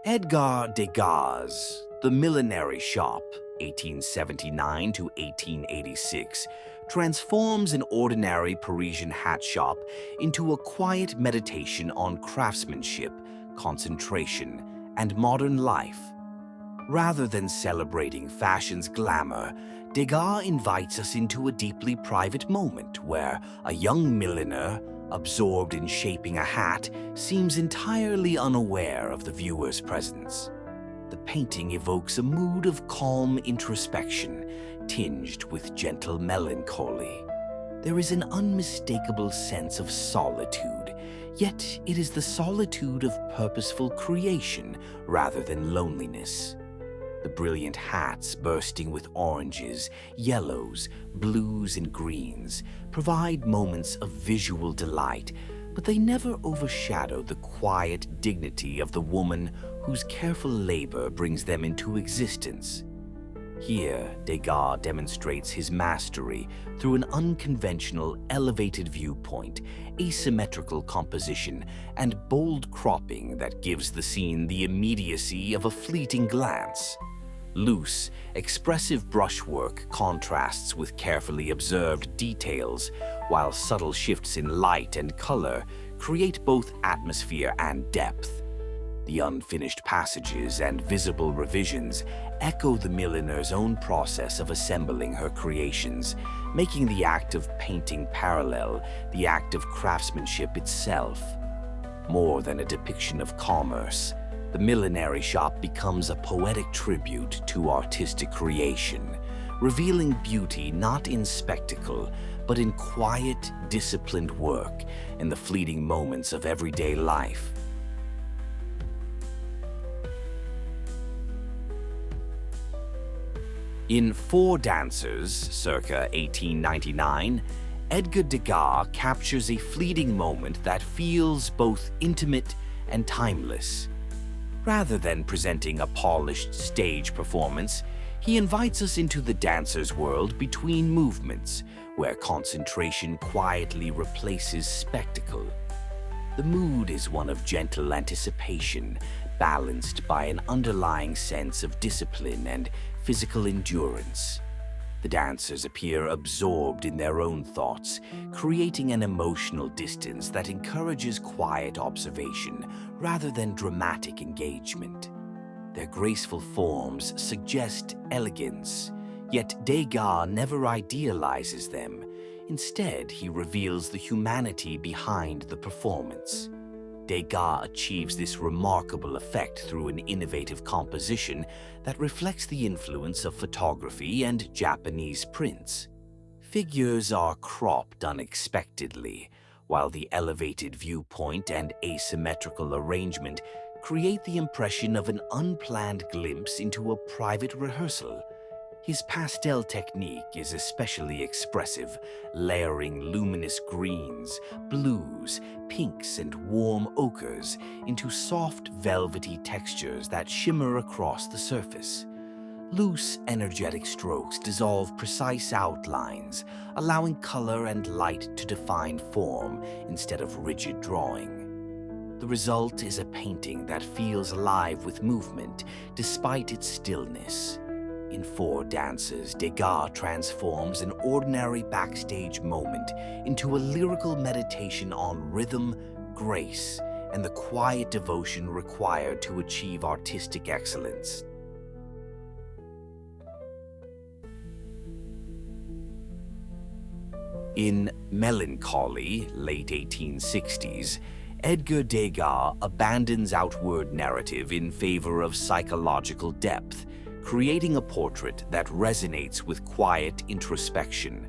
Edgar Degas, The Millinery Shop, 1879 to 1886, transforms an ordinary Parisian hat shop into a quiet meditation on craftsmanship, concentration, and modern life. Rather than celebrating fashion's glamour, Degas invites us into a deeply private moment where a young milliner, absorbed in shaping a hat, seems entirely unaware of the viewer's presence. The painting evokes a mood of calm introspection, tinged with gentle melancholy. There is an unmistakable sense of solitude, yet it is the solitude of purposeful creation rather than loneliness. The brilliant hats bursting with oranges, yellows, blues, and greens provide moments of visual delight, but they never overshadow the quiet dignity of the woman whose careful labor brings them into existence. Here, Degas demonstrates his mastery through an unconventional, elevated viewpoint, asymmetrical composition, and bold cropping that gives the scene the immediacy of a fleeting glance. Loose, expressive brushwork contrasts with carefully observed details, while subtle shifts in light and color create both atmosphere and depth. The unfinished passages and visible revisions echo the milliner's own process of assembling her creations, making the act of painting parallel the act of craftsmanship itself. More than a depiction of commerce, the Millinery Shop becomes a poetic tribute to artistic creation, revealing beauty not in spectacle, but in quiet, disciplined work in the fleeting moments of everyday life. In Four Dancers, circa 1899, Edgar Degas captures a fleeting moment that feels both intimate and timeless. Rather than presenting a polished stage performance, he invites us into the dancer's world between movements, where concentration quietly replaces spectacle. The mood is one of gentle anticipation, balanced by an underlying sense of discipline and physical endurance. The dancers appear absorbed in their own thoughts, creating an emotional distance that encourages quiet observation rather than dramatic engagement. Their graceful forms suggest elegance, yet Degas never idealizes them. Instead, he reveals the humanity behind the performance. Degas achieves this remarkable effect through an innovative composition that reflects the influence of photography and Japanese prints. Figures are cropped unexpectedly, while the elevated viewpoint and asymmetrical arrangement create the impression of an unplanned glimpse into a private rehearsal. His pastel technique is especially expressive, layering luminous greens, blues, pinks, and warm ochres into soft, velvety textures that shimmer across the surface. Loose, energetic strokes dissolve precise outlines, allowing color and light to define form instead of rigid drawing. The result is a painting that feels alive with movement despite its stillness. In Four Dances, Degas transforms an ordinary backstage moment into a lyrical meditation on rhythm, grace, and the quiet devotion required to achieve artistic excellence. In Melancholy, late 1860s, Edgar Degas abandons outward narrative in favor of psychological depth, creating a portrait that resonates with quiet introspection.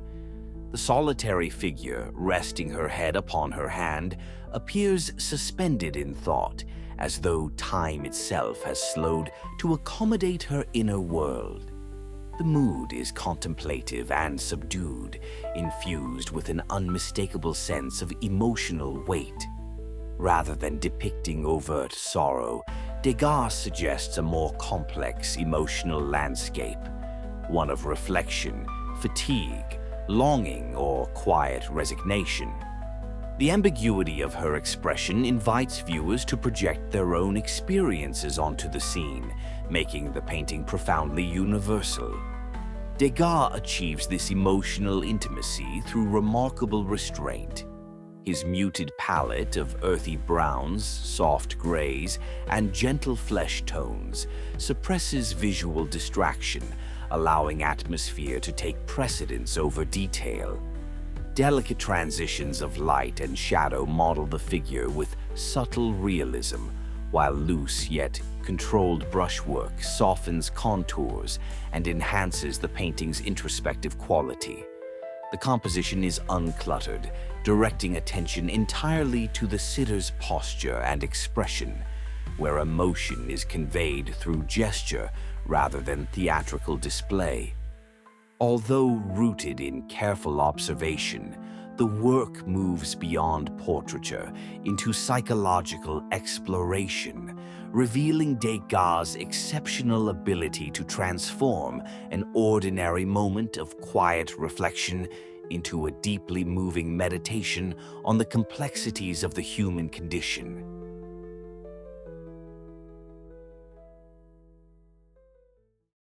The solitary figure, resting her head upon her hand, appears suspended in thought, as though time itself has slowed to accommodate her inner world. The mood is contemplative and subdued, infused with an unmistakable sense of emotional weight. Rather than depicting overt sorrow, Degas suggests a more complex emotional landscape, one of reflection, fatigue, longing, or quiet resignation. The ambiguity of her expression invites viewers to project their own experiences onto the scene, making the painting profoundly universal. Degas achieves this emotional intimacy through remarkable restraint. His muted palette of earthy browns, soft grays, and gentle flesh tones suppresses visual distraction, allowing atmosphere to take precedence over detail. Delicate transitions of light and shadow model the figure with subtle realism, while loose yet controlled brushwork softens contours and enhances the painting's introspective quality. The composition is uncluttered, directing attention entirely to the sitter's posture and expression, where emotion is conveyed through gesture rather than theatrical display. Although rooted in careful observation, the work moves beyond portraiture into psychological exploration, revealing Degas' exceptional ability to transform an ordinary moment of quiet reflection into a deeply moving meditation on the complexities of the human condition.